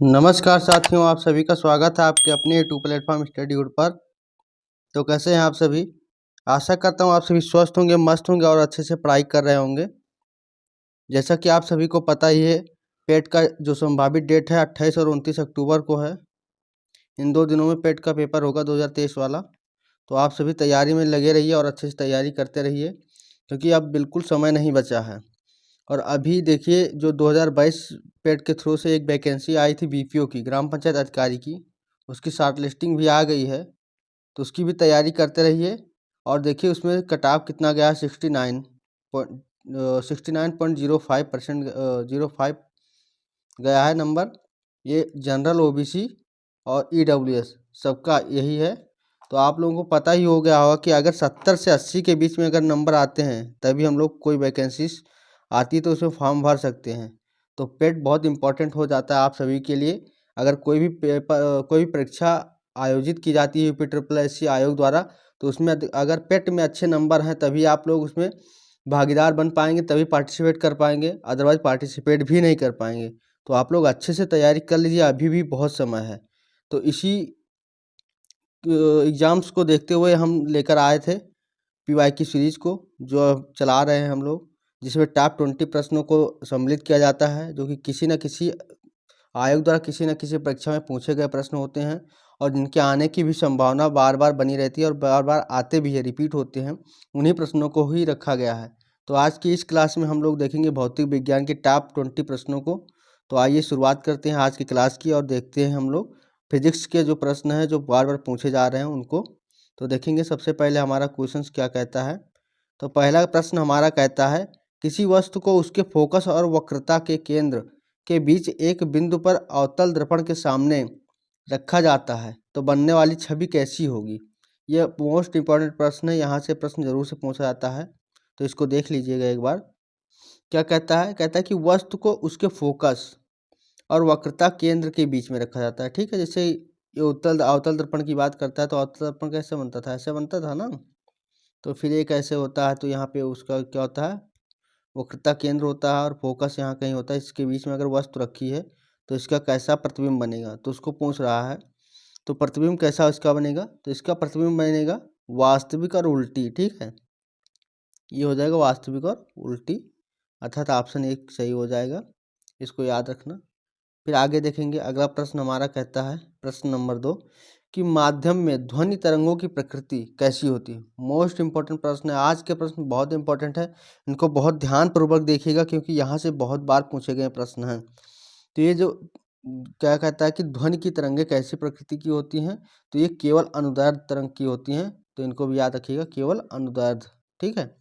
नमस्कार साथियों, आप सभी का स्वागत है आपके अपने यूट्यूब प्लेटफॉर्म स्टडीवुड पर। तो कैसे हैं आप सभी? आशा करता हूं आप सभी स्वस्थ होंगे, मस्त होंगे और अच्छे से पढ़ाई कर रहे होंगे। जैसा कि आप सभी को पता ही है, पेट का जो संभावित डेट है 28 और 29 अक्टूबर को है। इन 2 दिनों में पेट का पेपर होगा 2023 वाला। तो आप सभी तैयारी में लगे रहिए और अच्छे से तैयारी करते रहिए, क्योंकि अब बिल्कुल समय नहीं बचा है। और अभी देखिए, जो 2022 पेट के थ्रू से एक वैकेंसी आई थी बीपीओ की, ग्राम पंचायत अधिकारी की, उसकी शॉर्ट लिस्टिंग भी आ गई है। तो उसकी भी तैयारी करते रहिए। और देखिए उसमें कट ऑफ कितना गया है, 69.05% 05 गया है नंबर। ये जनरल, ओबीसी और ईडब्ल्यूएस सबका यही है। तो आप लोगों को पता ही हो गया होगा कि अगर 70 से 80 के बीच में अगर नंबर आते हैं तभी हम लोग कोई वैकेंसीज आती है तो उसमें फॉर्म भर सकते हैं। तो पेट बहुत इंपॉर्टेंट हो जाता है आप सभी के लिए। अगर कोई भी पेपर, कोई भी परीक्षा आयोजित की जाती है यूपी ट्रिपल एस सी आयोग द्वारा, तो उसमें अगर पेट में अच्छे नंबर हैं तभी आप लोग उसमें भागीदार बन पाएंगे, तभी पार्टिसिपेट कर पाएंगे, अदरवाइज पार्टिसिपेट भी नहीं कर पाएंगे। तो आप लोग अच्छे से तैयारी कर लीजिए, अभी भी बहुत समय है। तो इसी एग्ज़ाम्स को देखते हुए हम लेकर आए थे पीवाई की सीरीज़ को, जो अब चला रहे हैं हम लोग, जिसमें टॉप 20 प्रश्नों को सम्मिलित किया जाता है, जो कि किसी न किसी आयोग द्वारा किसी न किसी परीक्षा में पूछे गए प्रश्न होते हैं और जिनके आने की भी संभावना बार बार बनी रहती है और बार बार आते भी है, रिपीट होते हैं। उन्हीं प्रश्नों को ही रखा गया है। तो आज की इस क्लास में हम लोग देखेंगे भौतिक विज्ञान के टॉप 20 प्रश्नों को। तो आइए शुरुआत करते हैं आज की क्लास की और देखते हैं हम लोग फिजिक्स के जो प्रश्न हैं जो बार बार पूछे जा रहे हैं उनको। तो देखेंगे सबसे पहले हमारा क्वेश्चन क्या कहता है। तो पहला प्रश्न हमारा कहता है, किसी वस्तु को उसके फोकस और वक्रता के केंद्र के बीच एक बिंदु पर अवतल दर्पण के सामने रखा जाता है तो बनने वाली छवि कैसी होगी। यह मोस्ट इंपॉर्टेंट प्रश्न है, यहाँ से प्रश्न जरूर से पूछा जाता है। तो इसको देख लीजिएगा एक बार। क्या कहता है? कहता है कि वस्तु को उसके फोकस और वक्रता केंद्र के बीच में रखा जाता है। ठीक है, जैसे ये उत्तल अवतल दर्पण की बात करता है तो अवतल दर्पण कैसे बनता था? ऐसे बनता था ना। तो फिर ये कैसे होता है? तो यहाँ पे उसका क्या होता है, वक्रता केंद्र होता है और फोकस यहाँ कहीं होता है। इसके बीच में अगर वस्तु रखी है तो इसका कैसा प्रतिबिंब बनेगा, तो उसको पूछ रहा है। तो प्रतिबिंब कैसा इसका बनेगा? तो इसका प्रतिबिंब बनेगा वास्तविक और उल्टी। ठीक है, ये हो जाएगा वास्तविक और उल्टी, अर्थात ऑप्शन 1 सही हो जाएगा। इसको याद रखना। फिर आगे देखेंगे, अगला प्रश्न हमारा कहता है, प्रश्न नंबर 2, कि माध्यम में ध्वनि तरंगों की प्रकृति कैसी होती है। मोस्ट इंपॉर्टेंट प्रश्न है, आज के प्रश्न बहुत इंपॉर्टेंट है, इनको बहुत ध्यानपूर्वक देखिएगा क्योंकि यहाँ से बहुत बार पूछे गए प्रश्न हैं। तो ये जो क्या कहता है कि ध्वनि की तरंगें कैसी प्रकृति की होती हैं, तो ये केवल अनुदैर्ध्य तरंग की होती हैं। तो इनको भी याद रखिएगा, केवल अनुदैर्ध्य। ठीक है,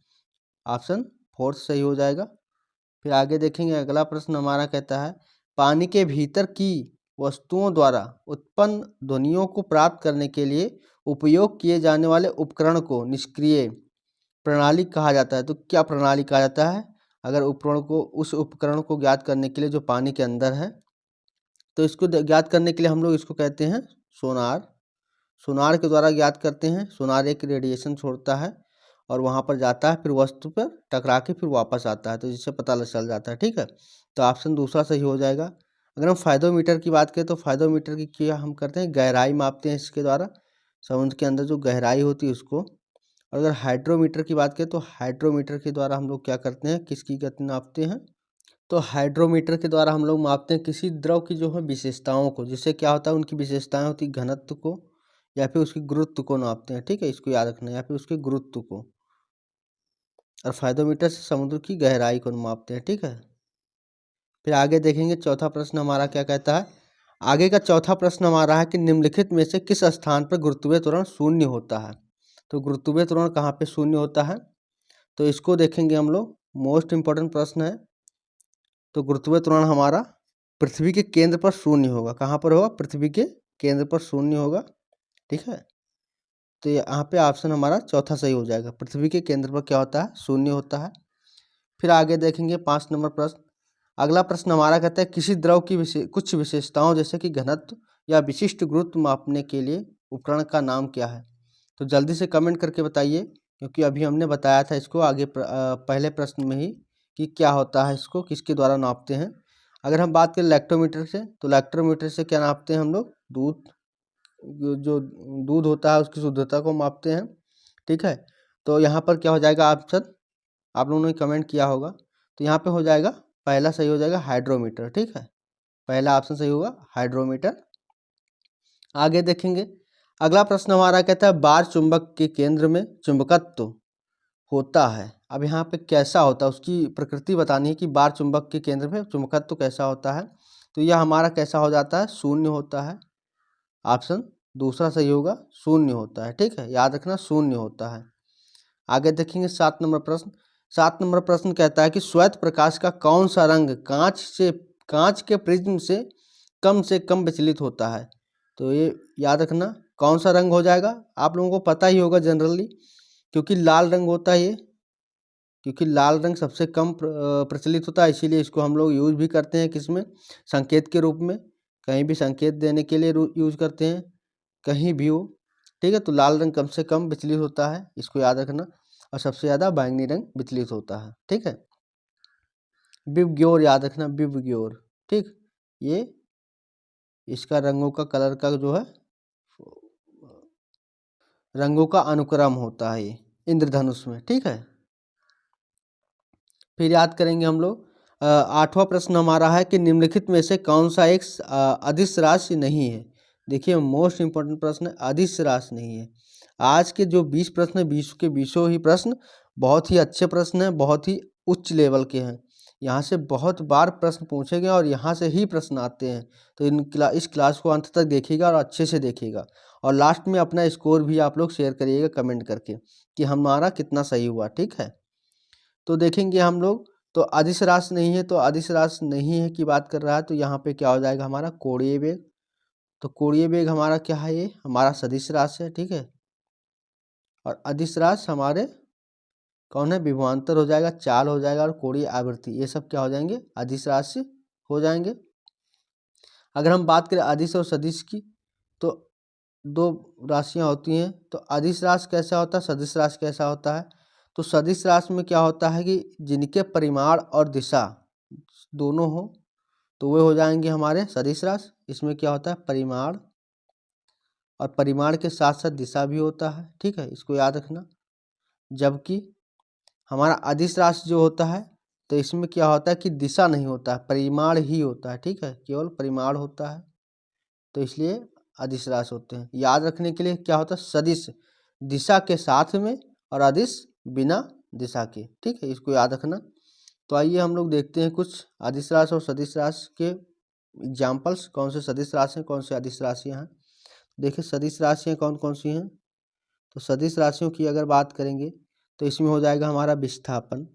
ऑप्शन 4 सही हो जाएगा। फिर आगे देखेंगे, अगला प्रश्न हमारा कहता है, पानी के भीतर की वस्तुओं द्वारा उत्पन्न ध्वनियों को प्राप्त करने के लिए उपयोग किए जाने वाले उपकरण को निष्क्रिय प्रणाली कहा जाता है। तो क्या प्रणाली कहा जाता है? अगर उस उपकरण को ज्ञात करने के लिए जो पानी के अंदर है, तो इसको ज्ञात करने के लिए हम लोग इसको कहते हैं सोनार। सोनार के द्वारा ज्ञात करते हैं। सोनार एक रेडिएशन छोड़ता है और वहाँ पर जाता है, फिर वस्तु पर टकरा के फिर वापस आता है, तो जिससे पता चल जाता है। ठीक है, तो ऑप्शन दूसरा सही हो जाएगा। अगर हम फायदोमीटर की बात करें तो फायदोमीटर की क्या हम करते हैं, गहराई मापते हैं इसके द्वारा, समुद्र के अंदर जो गहराई होती है उसको। और अगर हाइड्रोमीटर की बात करें तो हाइड्रोमीटर के द्वारा हम लोग क्या करते हैं, किसकी गति नापते हैं, तो हाइड्रोमीटर के द्वारा हम लोग मापते हैं किसी द्रव की जो है विशेषताओं को, जिससे क्या होता है उनकी विशेषताएं होती है घनत्व को या फिर उसकी गुरुत्व को नापते हैं। ठीक है, इसको याद रखना, या फिर उसके गुरुत्व को। और फायदोमीटर से समुद्र की गहराई को मापते हैं। ठीक है, फिर आगे देखेंगे, चौथा प्रश्न हमारा क्या कहता है। आगे का चौथा प्रश्न हमारा है कि निम्नलिखित में से किस स्थान पर गुरुत्वीय त्वरण शून्य होता है। तो गुरुत्वीय त्वरण कहाँ पे शून्य होता है, तो इसको देखेंगे हम लोग। मोस्ट इंपॉर्टेंट प्रश्न है। तो गुरुत्वीय त्वरण हमारा पृथ्वी के केंद्र पर शून्य होगा। कहाँ पर होगा? पृथ्वी के केंद्र पर शून्य होगा। ठीक है, तो यहाँ पे ऑप्शन हमारा चौथा सही हो जाएगा, पृथ्वी के केंद्र पर क्या होता है, शून्य होता है। फिर आगे देखेंगे 5 नंबर प्रश्न। अगला प्रश्न हमारा कहता है, किसी द्रव की कुछ विशेषताओं जैसे कि घनत्व या विशिष्ट गुरुत्व मापने के लिए उपकरण का नाम क्या है। तो जल्दी से कमेंट करके बताइए, क्योंकि अभी हमने बताया था इसको आगे पहले प्रश्न में ही कि क्या होता है, इसको किसके द्वारा नापते हैं। अगर हम बात करें लैक्टोमीटर से, तो लैक्टोमीटर से क्या नापते हैं हम लोग? दूध, जो दूध होता है उसकी शुद्धता को मापते हैं, ठीक है। तो यहाँ पर क्या हो जाएगा ऑप्शन, आप लोगों ने कमेंट किया होगा, तो यहाँ पे हो जाएगा पहला सही हो जाएगा हाइड्रोमीटर, ठीक है। पहला ऑप्शन सही होगा हाइड्रोमीटर। आगे देखेंगे, अगला प्रश्न हमारा कहता है बार चुंबक के केंद्र में चुंबकत्व होता है। अब यहाँ पे कैसा होता है उसकी प्रकृति बतानी है कि बार चुंबक के केंद्र में चुंबकत्व कैसा होता है। तो यह हमारा कैसा हो जाता है? शून्य होता है। ऑप्शन दूसरा सही होगा, शून्य होता है, ठीक है, याद रखना शून्य होता है। आगे देखेंगे 7 नंबर प्रश्न। 7 नंबर प्रश्न कहता है कि श्वेत प्रकाश का कौन सा रंग कांच के प्रिज्म से कम विचलित होता है? तो ये याद रखना कौन सा रंग हो जाएगा, आप लोगों को पता ही होगा जनरली, क्योंकि लाल रंग होता है ये, क्योंकि लाल रंग सबसे कम प्रचलित होता है, इसीलिए इसको हम लोग यूज भी करते हैं किसमें? संकेत के रूप में, कहीं भी संकेत देने के लिए यूज करते हैं, कहीं भी हो, ठीक है। तो लाल रंग कम से कम विचलित होता है, इसको याद रखना, और सबसे ज़्यादा बैंगनी रंग विचलित होता है, ठीक है। विबग्योर याद रखना, विबग्योर, ठीक, ये इसका रंगों का कलर का जो है रंगों का अनुक्रम होता है ये इंद्रधनुष में, ठीक है। फिर याद करेंगे हम लोग 8वां प्रश्न हमारा है कि निम्नलिखित में से कौन सा एक अदिश राशि नहीं है? देखिए मोस्ट इंपॉर्टेंट प्रश्न है, अदिश राशि नहीं है। आज के जो 20 प्रश्न है, 20 के 20 ही प्रश्न बहुत ही अच्छे प्रश्न हैं, बहुत ही उच्च लेवल के हैं। यहाँ से बहुत बार प्रश्न पूछे गए और यहाँ से ही प्रश्न आते हैं। तो इस क्लास को अंत तक देखिएगा और अच्छे से देखिएगा, और लास्ट में अपना स्कोर भी आप लोग शेयर करिएगा कमेंट करके कि हमारा कितना सही हुआ, ठीक है। तो देखेंगे हम लोग, तो अदिश राशि नहीं है, तो अदिश राशि नहीं है की बात कर रहा है, तो यहाँ पे क्या हो जाएगा हमारा? कोणीय वेग। तो कोणीय वेग हमारा क्या है? ये हमारा सदिश राशि है, ठीक है। और अदिश राशि हमारे कौन है? विभवांतर हो जाएगा, चाल हो जाएगा, और कोणीय आवृत्ति, ये सब क्या हो जाएंगे? अदिश राशि हो जाएंगे। अगर हम बात करें अदिश और सदिश की, तो दो राशियां होती हैं। तो अदिश राशि कैसा होता है, सदिश राशि कैसा होता है? तो सदिश राशि में क्या होता है कि जिनके परिमाण और दिशा दोनों हो, तो वे हो जाएंगे हमारे सदिश राशि। इसमें क्या होता है? परिमाण, और परिमाण के साथ साथ दिशा भी होता है, ठीक है, इसको याद रखना। जबकि हमारा अदिश राशि जो होता है, तो इसमें क्या होता है कि दिशा नहीं होता है, परिमाण ही होता है, ठीक है, केवल परिमाण होता है, तो इसलिए अदिश राशि होते हैं। याद रखने के लिए क्या होता है? सदिश दिशा के साथ में और अदिश बिना दिशा के, ठीक है, इसको याद रखना। तो आइए हम लोग देखते हैं कुछ अदिश राशि और सदिश राशि के एग्जाम्पल्स, कौन से सदिश राशि हैं, कौन से अदिश राशियाँ हैं। देखिए सदिश राशियाँ कौन कौन सी हैं। तो सदिश राशियों की अगर बात करेंगे, तो इसमें हो जाएगा हमारा विस्थापन,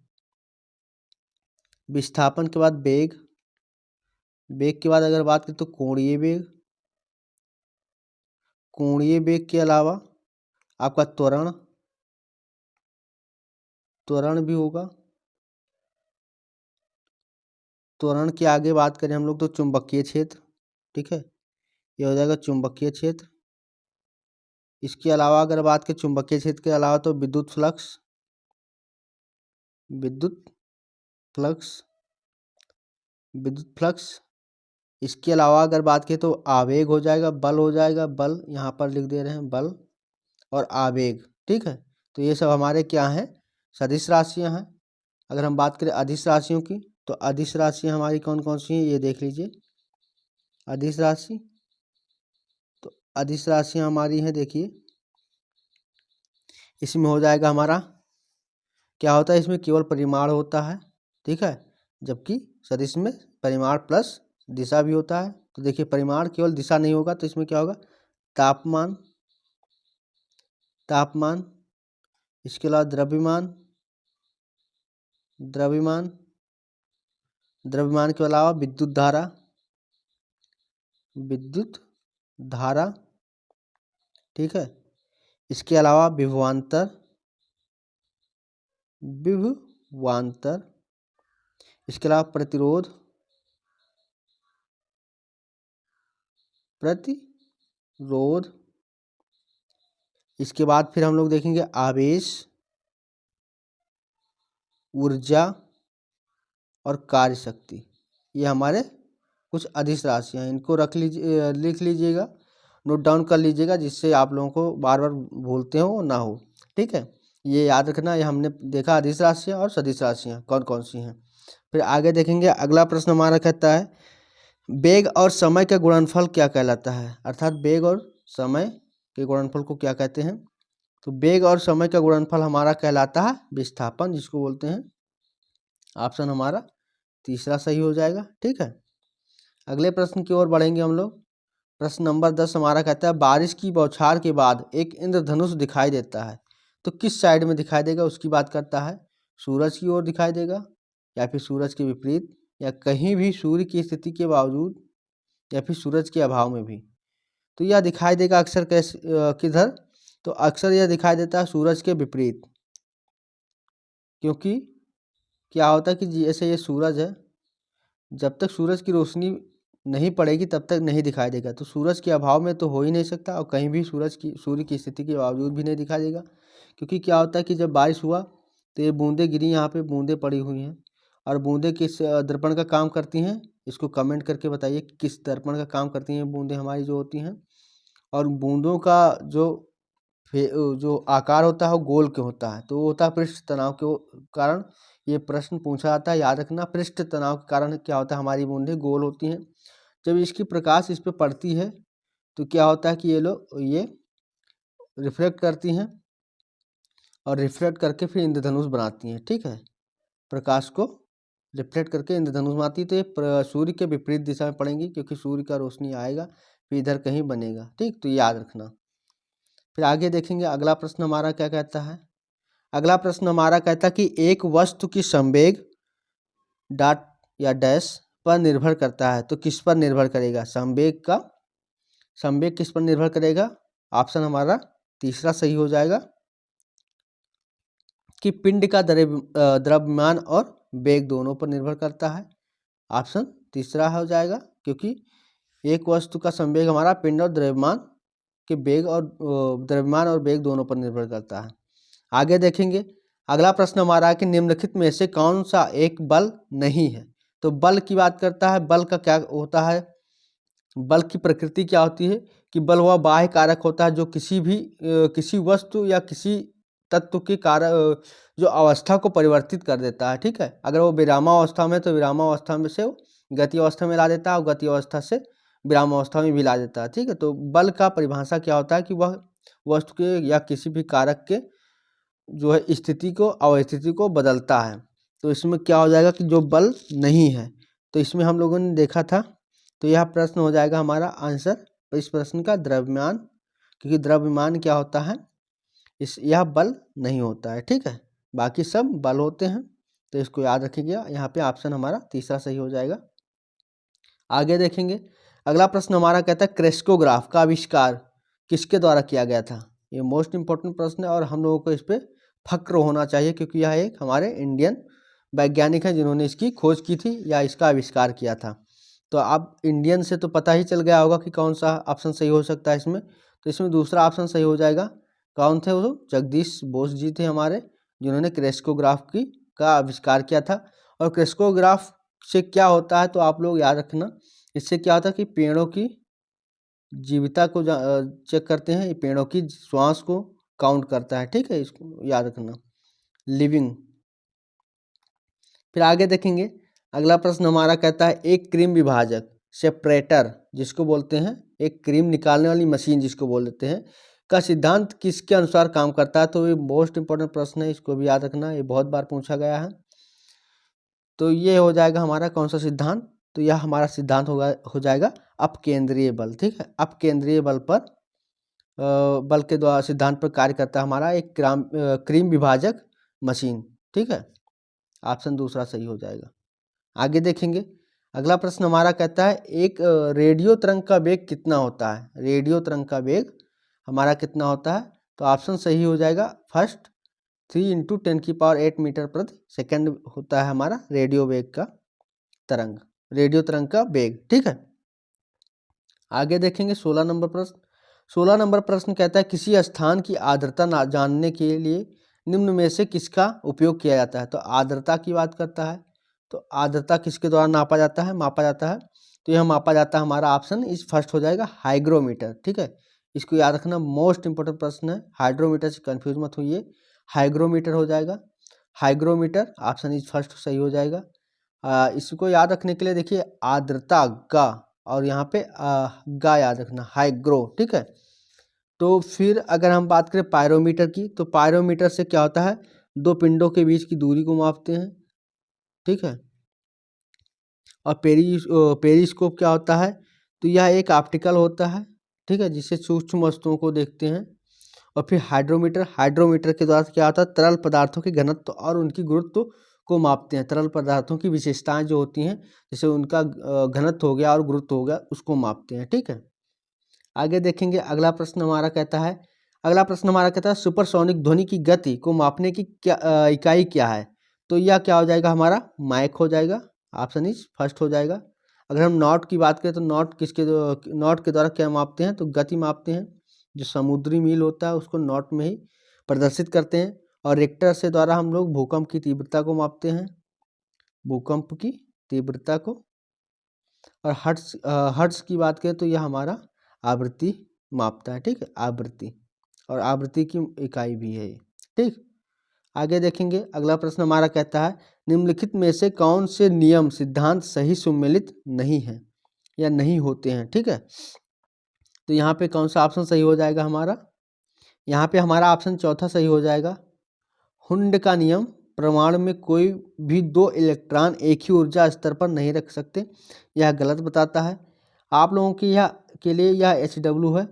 विस्थापन के बाद वेग, वेग के बाद अगर बात करें तो कोणीय वेग, कोणीय वेग के अलावा आपका त्वरण, त्वरण भी होगा। त्वरण के आगे बात करें हम लोग तो चुंबकीय क्षेत्र, ठीक है, ये हो जाएगा चुंबकीय क्षेत्र। इसके अलावा अगर बात करें चुंबकीय क्षेत्र के अलावा, तो विद्युत फ्लक्स, विद्युत फ्लक्स, विद्युत फ्लक्स। इसके अलावा अगर बात करें तो आवेग हो जाएगा, बल हो जाएगा, बल यहाँ पर लिख दे रहे हैं, बल और आवेग, ठीक है। तो ये सब हमारे क्या हैं? सदिश राशियाँ हैं। अगर हम बात करें अदिश राशियों की, तो अदिश राशियाँ हमारी कौन कौन सी हैं, ये देख लीजिए। अदिश राशि, तो अदिश राशियाँ हमारी हैं, देखिए इसमें हो जाएगा हमारा क्या होता है, इसमें केवल परिमाण होता है, ठीक है, जबकि सदिश में परिमाण प्लस दिशा भी होता है। तो देखिए परिमाण केवल दिशा नहीं होगा, तो इसमें क्या होगा? तापमान, तापमान, इसके अलावा द्रव्यमान, द्रव्यमान, द्रव्यमान के अलावा विद्युत धारा, विद्युत धारा, ठीक है। इसके अलावा विभवांतर, विभवांतर, इसके अलावा प्रतिरोध, प्रतिरोध। इसके बाद फिर हम लोग देखेंगे आवेश, ऊर्जा और कार्य शक्ति, ये हमारे कुछ अदिश राशियाँ, इनको लिख लीजिएगा, नोट डाउन कर लीजिएगा, जिससे आप लोगों को बार बार भूलते हो ना हो। ठीक है, ये याद रखना। ये हमने देखा अदिश राशियाँ और सदिश राशियाँ कौन कौन सी हैं। फिर आगे देखेंगे, अगला प्रश्न हमारा कहता है वेग और समय का गुणनफल क्या कहलाता है, अर्थात वेग और समय के गुणनफल को क्या कहते हैं। तो वेग और समय का गुणनफल हमारा कहलाता है विस्थापन, जिसको बोलते हैं। ऑप्शन हमारा तीसरा सही हो जाएगा। ठीक है, अगले प्रश्न की ओर बढ़ेंगे हम लोग। प्रश्न नंबर 10 हमारा कहता है बारिश की बौछार के बाद एक इंद्रधनुष दिखाई देता है, तो किस साइड में दिखाई देगा उसकी बात करता है। सूरज की ओर दिखाई देगा, या फिर सूरज के विपरीत, या कहीं भी सूर्य की स्थिति के बावजूद, या फिर सूरज के अभाव में भी। तो यह दिखाई देगा अक्सर किधर, तो अक्सर यह दिखाई देता है सूरज के विपरीत। क्योंकि क्या होता है कि जैसे ये सूरज है, जब तक सूरज की रोशनी नहीं पड़ेगी तब तक नहीं दिखाई देगा। तो सूरज के अभाव में तो हो ही नहीं सकता, और कहीं भी सूर्य की स्थिति के बावजूद भी नहीं दिखाई देगा। क्योंकि क्या होता है कि जब बारिश हुआ तो ये बूंदें गिरी, यहाँ पे बूंदें पड़ी हुई हैं, और बूंदें किस दर्पण का काम करती हैं, इसको कमेंट करके बताइए कि किस दर्पण का काम करती हैं बूंदें हमारी जो होती हैं। और बूंदों का जो आकार होता है वो गोल क्यों होता है, तो वो होता है पृष्ठ तनाव के कारण। ये प्रश्न पूछा जाता है, याद रखना। पृष्ठ तनाव के कारण क्या होता है, हमारी बूंदें गोल होती हैं। जब इसकी प्रकाश इस पे पड़ती है तो क्या होता है कि ये रिफ्लेक्ट करती हैं, और रिफ्लेक्ट करके फिर इंद्रधनुष बनाती हैं। ठीक है, प्रकाश को रिफ्लेक्ट करके इंद्रधनुष बनाती है। तो ये सूर्य के विपरीत दिशा में पड़ेंगी, क्योंकि सूर्य का रोशनी आएगा फिर इधर कहीं बनेगा। ठीक, तो याद रखना। फिर आगे देखेंगे, अगला प्रश्न हमारा क्या कहता है। अगला प्रश्न हमारा कहता है कि एक वस्तु की संवेग डॉट या डैश पर निर्भर करता है, तो किस पर निर्भर करेगा, संवेग किस पर निर्भर करेगा। ऑप्शन हमारा तीसरा सही हो जाएगा कि पिंड का द्रव्यमान और वेग दोनों पर निर्भर करता है। ऑप्शन तीसरा हो जाएगा, क्योंकि एक वस्तु का संवेग हमारा पिंड और द्रव्यमान के वेग और द्रव्यमान और वेग दोनों पर निर्भर करता है। आगे देखेंगे, अगला प्रश्न हमारा है कि निम्नलिखित में से कौन सा एक बल नहीं है। तो बल की बात करता है। बल का क्या होता है, बल की प्रकृति क्या होती है कि बल वह बाह्य कारक होता है जो किसी वस्तु या किसी तत्व की जो अवस्था को परिवर्तित कर देता है। ठीक है, अगर वो विरामावस्था में तो विरामावस्था में से गति अवस्था में ला देता है, और गति अवस्था से विराम अवस्था में भी ला देता है। ठीक है, तो बल का परिभाषा क्या होता है कि वह वस्तु के या किसी भी कारक के जो है स्थिति को अवस्थिति को बदलता है। तो इसमें क्या हो जाएगा कि जो बल नहीं है, तो इसमें हम लोगों ने देखा था। तो यह प्रश्न हो जाएगा हमारा आंसर इस प्रश्न का द्रव्यमान, क्योंकि द्रव्यमान क्या होता है, यह बल नहीं होता है। ठीक है, बाकी सब बल होते हैं, तो इसको याद रखिएगा। यहाँ पे ऑप्शन हमारा तीसरा सही हो जाएगा। आगे देखेंगे, अगला प्रश्न हमारा कहता है क्रेस्कोग्राफ का आविष्कार किसके द्वारा किया गया था। ये मोस्ट इंपॉर्टेंट प्रश्न है, और हम लोगों को इस पर फक्र होना चाहिए, क्योंकि यह एक हमारे इंडियन वैज्ञानिक हैं जिन्होंने इसकी खोज की थी या इसका आविष्कार किया था। तो अब इंडियन से तो पता ही चल गया होगा कि कौन सा ऑप्शन सही हो सकता है इसमें। तो इसमें दूसरा ऑप्शन सही हो जाएगा। कौन थे वो, जगदीश बोस जी थे हमारे, जिन्होंने क्रेस्कोग्राफ का आविष्कार किया था। और क्रेस्कोग्राफ से क्या होता है, तो आप लोग याद रखना, इससे क्या होता है कि पेड़ों की जीविता को चेक करते हैं, ये पेड़ों की श्वास को काउंट करता है। ठीक है, इसको याद रखना, लिविंग। फिर आगे देखेंगे, अगला प्रश्न हमारा कहता है एक क्रीम विभाजक सेपरेटर जिसको बोलते हैं, एक क्रीम निकालने वाली मशीन जिसको बोल देते हैं, का सिद्धांत किसके अनुसार काम करता है। तो ये मोस्ट इंपॉर्टेंट प्रश्न है, इसको भी याद रखना, ये बहुत बार पूछा गया है। तो ये हो जाएगा हमारा कौन सा सिद्धांत, तो यह हमारा सिद्धांत हो जाएगा अपकेंद्रीय बल। ठीक है, अपकेंद्रीय बल पर बल के द्वारा सिद्धांत पर कार्य करता है हमारा एक क्रीम विभाजक मशीन। ठीक है, ऑप्शन दूसरा सही हो जाएगा। आगे देखेंगे, अगला प्रश्न हमारा कहता है एक रेडियो तरंग का वेग कितना होता है। रेडियो तरंग का वेग हमारा कितना होता है, तो ऑप्शन सही हो जाएगा फर्स्ट, 3 × 10⁸ मीटर प्रति सेकेंड होता है हमारा रेडियो तरंग का वेग। ठीक है, आगे देखेंगे 16 नंबर प्रश्न। 16 नंबर प्रश्न कहता है किसी स्थान की आर्द्रता जानने के लिए निम्न में से किसका उपयोग किया जाता है। तो आर्द्रता की बात करता है, तो आर्द्रता किसके द्वारा मापा जाता है, तो यह मापा जाता है, हमारा ऑप्शन इस फर्स्ट हो जाएगा हाइग्रोमीटर। ठीक है, इसको याद रखना, मोस्ट इंपॉर्टेंट प्रश्न है, हाइड्रोमीटर से कंफ्यूज मत होइए, हाइग्रोमीटर हो जाएगा, हाइग्रोमीटर ऑप्शन इज फर्स्ट सही हो जाएगा। इसको याद रखने के लिए देखिए आर्द्रता गा, और यहाँ पे गा याद रखना, हाइग्रो। ठीक है, तो फिर अगर हम बात करें पायरोमीटर की, तो पायरोमीटर से क्या होता है, दो पिंडों के बीच की दूरी को मापते हैं। ठीक है, और पेरिस्कोप क्या होता है, तो यह एक ऑप्टिकल होता है। ठीक है, जिससे सूक्ष्म वस्तुओं को देखते हैं। और फिर हाइड्रोमीटर के द्वारा क्या होता है, तरल पदार्थों के घनत्व और उनकी गुरुत्व को मापते हैं। तरल पदार्थों की विशेषताएं जो होती हैं, जैसे उनका घनत्व हो गया और गुरुत्व हो गया, उसको मापते हैं। ठीक है, आगे देखेंगे अगला प्रश्न हमारा कहता है, सुपरसोनिक ध्वनि की गति को मापने की क्या इकाई क्या है, तो यह क्या हो जाएगा, हमारा माइक हो जाएगा, ऑप्शन इज फर्स्ट हो जाएगा। अगर हम नॉट की बात करें तो नॉट के द्वारा क्या मापते हैं, तो गति मापते हैं, जो समुद्री मील होता है उसको नॉट में ही प्रदर्शित करते हैं। और रिक्टर से द्वारा हम लोग भूकंप की तीव्रता को मापते हैं, भूकंप की तीव्रता को। और हर्ट्ज की बात करें तो यह हमारा आवृत्ति मापता है। ठीक है, आवृत्ति, और आवृत्ति की इकाई भी है। ठीक, आगे देखेंगे अगला प्रश्न हमारा कहता है, निम्नलिखित में से कौन से नियम सिद्धांत सही सुमेलित नहीं है या नहीं होते हैं। ठीक है, तो यहाँ पे कौन सा ऑप्शन सही हो जाएगा हमारा, यहाँ पे हमारा ऑप्शन चौथा सही हो जाएगा। हुंड का नियम, परमाणु में कोई भी दो इलेक्ट्रॉन एक ही ऊर्जा स्तर पर नहीं रख सकते, यह गलत बताता है। आप लोगों की यह के लिए यह HW है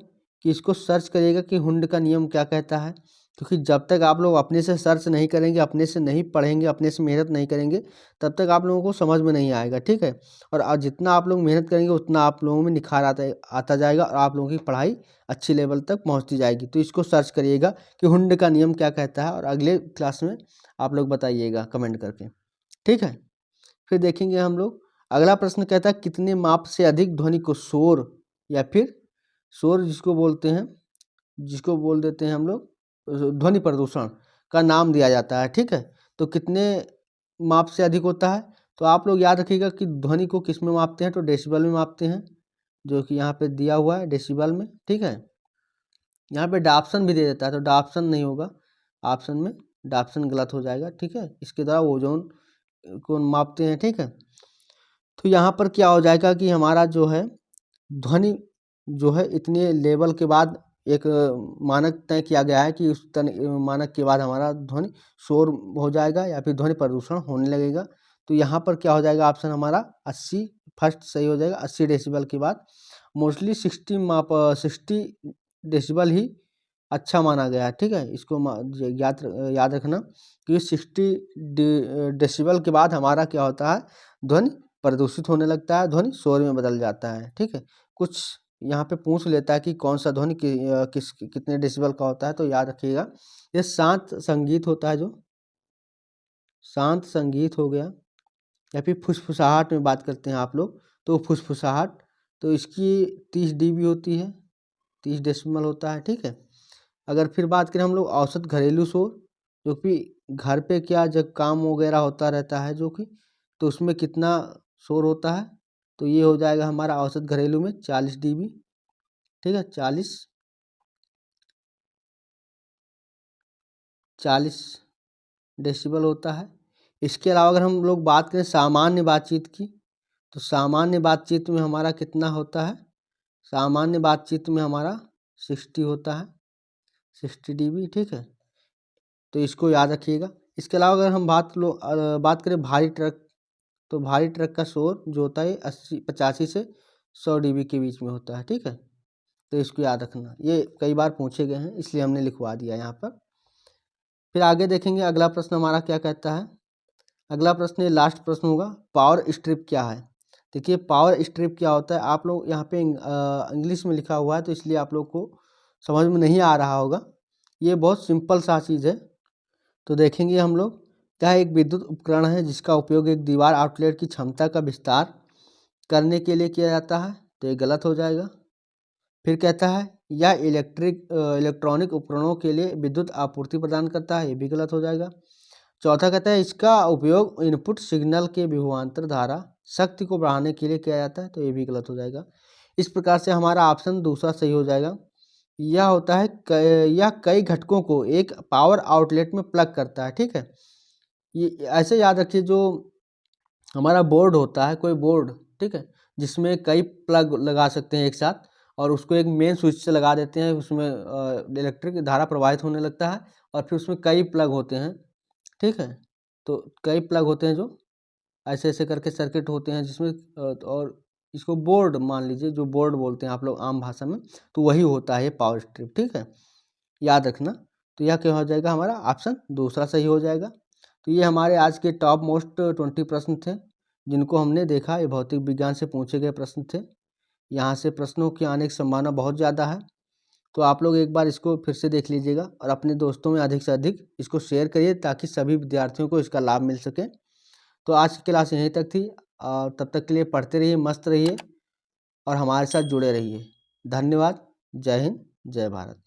कि इसको सर्च करिएगा कि हुंड का नियम क्या कहता है, क्योंकि जब तक आप लोग अपने से सर्च नहीं करेंगे, अपने से नहीं पढ़ेंगे, अपने से मेहनत नहीं करेंगे, तब तक आप लोगों को समझ में नहीं आएगा। ठीक है, और जितना आप लोग मेहनत करेंगे उतना आप लोगों में निखार आता जाएगा और आप लोगों की पढ़ाई अच्छी लेवल तक पहुंचती जाएगी। तो इसको सर्च करिएगा कि हुंड का नियम क्या कहता है, और अगले क्लास में आप लोग बताइएगा कमेंट करके। ठीक है, फिर देखेंगे हम लोग अगला प्रश्न कहता है, कितने माप से अधिक ध्वनि को शोर या फिर शोर जिसको बोल देते हैं हम लोग ध्वनि प्रदूषण का नाम दिया जाता है। ठीक है, तो कितने माप से अधिक होता है, तो आप लोग याद रखिएगा कि ध्वनि को किस में मापते हैं, तो डेसिबल में मापते हैं, जो कि यहाँ पे दिया हुआ है डेसिबल में। ठीक है, यहाँ पे डाप्सन भी दे देता है, तो डाप्सन नहीं होगा, ऑप्शन में डाप्सन गलत हो जाएगा। ठीक है, इसके द्वारा ओजोन को मापते हैं। ठीक है, तो यहाँ पर क्या हो जाएगा कि हमारा जो है ध्वनि जो है इतने लेवल के बाद एक मानक तय किया गया है कि उस मानक के बाद हमारा ध्वनि शोर हो जाएगा या फिर ध्वनि प्रदूषण होने लगेगा। तो यहाँ पर क्या हो जाएगा, ऑप्शन हमारा 80 फर्स्ट सही हो जाएगा। 80 डेसिबल के बाद मोस्टली 60 डेसिबल ही अच्छा माना गया है। ठीक है, इसको याद रखना कि 60 डेसिबल के बाद हमारा क्या होता है, ध्वनि प्रदूषित होने लगता है, ध्वनि शोर में बदल जाता है। ठीक है, कुछ यहाँ पे पूछ लेता है कि कौन सा ध्वनि कितने डेसिबल का होता है, तो याद रखिएगा ये शांत संगीत होता है, जो शांत संगीत हो गया, या फिर फुसफुसाहट में बात करते हैं आप लोग, तो फुसफुसाहट, तो इसकी 30 dB होती है, 30 डेसिबल होता है। ठीक है, अगर फिर बात करें हम लोग औसत घरेलू शोर, जो कि घर पे क्या जब काम वगैरह होता रहता है जो कि, तो उसमें कितना शोर होता है, तो ये हो जाएगा हमारा औसत घरेलू में 40 dB। ठीक है, 40 डेसिबल होता है। इसके अलावा अगर हम लोग बात करें सामान्य बातचीत की, तो सामान्य बातचीत में हमारा कितना होता है, सामान्य बातचीत में हमारा 60 होता है, 60 dB। ठीक है, तो इसको याद रखिएगा। इसके अलावा अगर हम बात करें भारी ट्रक, तो भारी ट्रक का शोर जो होता है 85 से 100 dB के बीच में होता है। ठीक है, तो इसको याद रखना, ये कई बार पूछे गए हैं इसलिए हमने लिखवा दिया यहाँ पर। फिर आगे देखेंगे अगला प्रश्न हमारा क्या कहता है, अगला प्रश्न ये लास्ट प्रश्न होगा, पावर स्ट्रिप क्या है। देखिए पावर स्ट्रिप क्या होता है, आप लोग यहाँ पे इंग्लिश में लिखा हुआ है तो इसलिए आप लोग को समझ में नहीं आ रहा होगा, ये बहुत सिंपल सा चीज़ है। तो देखेंगे हम लोग, क्या एक विद्युत उपकरण है जिसका उपयोग एक दीवार आउटलेट की क्षमता का विस्तार करने के लिए किया जाता है, तो ये गलत हो जाएगा। फिर कहता है यह इलेक्ट्रॉनिक उपकरणों के लिए विद्युत आपूर्ति प्रदान करता है, ये भी गलत हो जाएगा। चौथा कहता है इसका उपयोग इनपुट सिग्नल के विभवांतर धारा शक्ति को बढ़ाने के लिए किया जाता है, तो ये भी गलत हो जाएगा। इस प्रकार से हमारा ऑप्शन दूसरा सही हो जाएगा। यह होता है यह कई घटकों को एक पावर आउटलेट में प्लग करता है, ठीक है। ये ऐसे याद रखिए, जो हमारा बोर्ड होता है, कोई बोर्ड, ठीक है, जिसमें कई प्लग लगा सकते हैं एक साथ, और उसको एक मेन स्विच से लगा देते हैं, उसमें इलेक्ट्रिक धारा प्रवाहित होने लगता है, और फिर उसमें कई प्लग होते हैं, ठीक है। तो कई प्लग होते हैं, जो ऐसे ऐसे करके सर्किट होते हैं, जिसमें और इसको बोर्ड मान लीजिए, जो बोर्ड बोलते हैं आप लोग आम भाषा में, तो वही होता है ये पावर स्ट्रिप, ठीक है, याद रखना। तो यह क्या हो जाएगा, हमारा ऑप्शन दूसरा सही हो जाएगा। तो ये हमारे आज के टॉप मोस्ट 20 प्रश्न थे, जिनको हमने देखा। ये भौतिक विज्ञान से पूछे गए प्रश्न थे। यहाँ से प्रश्नों के आने की संभावना बहुत ज़्यादा है, तो आप लोग एक बार इसको फिर से देख लीजिएगा, और अपने दोस्तों में अधिक से अधिक इसको शेयर करिए, ताकि सभी विद्यार्थियों को इसका लाभ मिल सके। तो आज की क्लास यहीं तक थी, और तब तक के लिए पढ़ते रहिए, मस्त रहिए, और हमारे साथ जुड़े रहिए। धन्यवाद। जय हिंद, जय भारत।